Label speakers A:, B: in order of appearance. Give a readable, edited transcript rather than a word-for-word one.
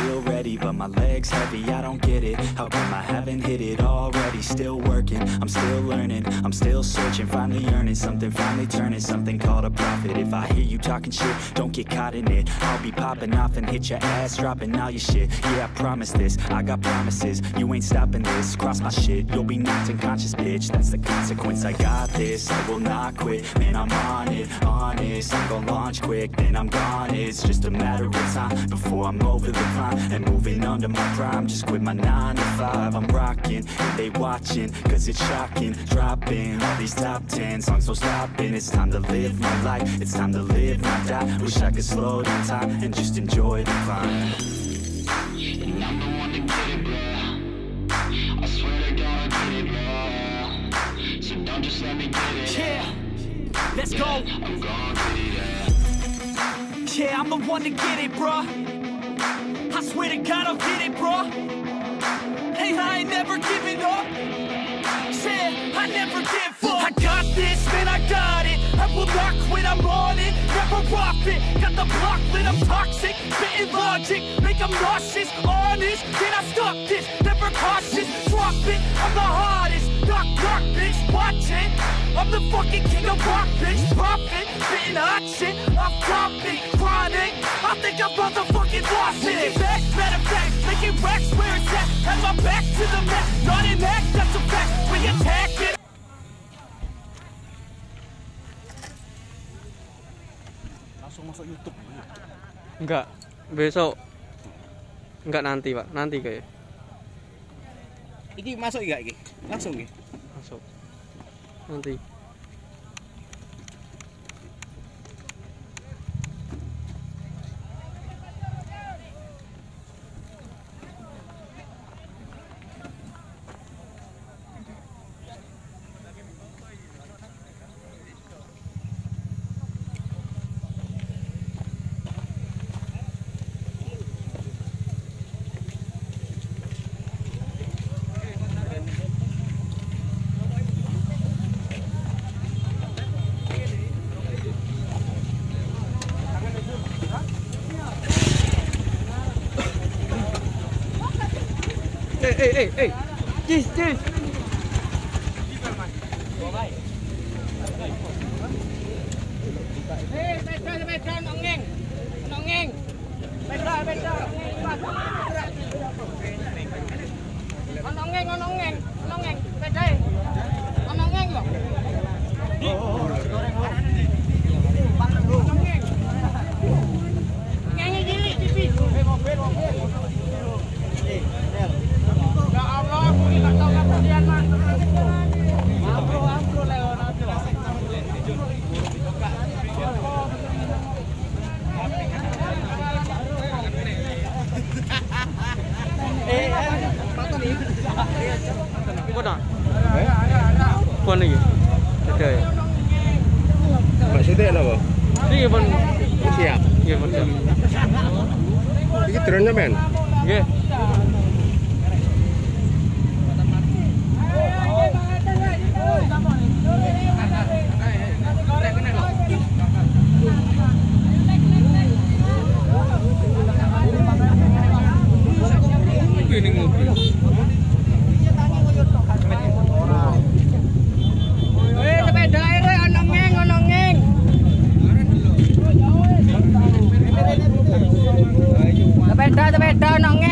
A: feel ready, but my legs heavy, I don't get it. How come I haven't hit it already? Still working, I'm still learning, I'm still searching, finally earning something, finally turning something called a profit. If I hear you talking shit, don't get caught in it. I'll be popping off and hit your ass, dropping all your shit. Yeah, I promise this, I got promises, you ain't stopping this. Cross my shit, you'll be knocked unconscious, bitch. That's the consequence, I got this, I will not quit. Man, I'm on it, honest, I'm gon' launch quick, then I'm gone. It's just a matter of time before I'm over the climb and moving under my prime. Just quit my 9 to 5, I'm rocking, and they watching, cause it's shocking. Dropping all these top 10 songs, so stopping. It's time to live my life, it's time to live, not die. Wish I could slow down time and just enjoy the climb.
B: And I'm the one to get it, bro. I swear to God I get it, bro. So don't just let me get it.
A: Yeah, let's go.
B: I'm gonna get it,
A: yeah, I'm the one to get it, bro. I swear to God I'll get it, bro. Hey, I ain't never giving up. Yeah, I never give up. I got this, man, I got it. I will not quit, I'm on it. Never off it. Got the block lit, I'm toxic. Spitting logic, make them nauseous. Honest, can I stop this? Never cautious, drop it. I'm the hardest. Knock, knock, bitch, watch it. I'm the fucking king of rock, bitch. Profit, spitting hot shit. I'm topic, chronic. I think I'm motherfucking lost it. Making back, matter of fact, making racks where it's at. Have my back to the mat, not an act, that's a fact. We attack it.
C: Langsung masuk YouTube.
D: Enggak, besok. Enggak nanti, Pak. Nanti kayak.
C: Iki masuk enggak iki? Langsung iki.
D: Masuk. Nanti. Hey, cheese.
E: Beda, nongeng. Beda. Nongeng. Beda. Nongeng loh. Nyanyi cilik tipis. Mobil. Ya Allah, aku ini tak tahu kemudian mas. Ampro Leonardo. Patah nih.
D: Mana? Pon lagi. Ada ya.
C: Pak Siti apa?
D: Ini pon
C: Siap.
D: Iya, pon siap.
C: Iki drone-nya, men.
D: Nggih. Ini mobil.
E: Sepeda ini onongeng. Sepeda onongeng.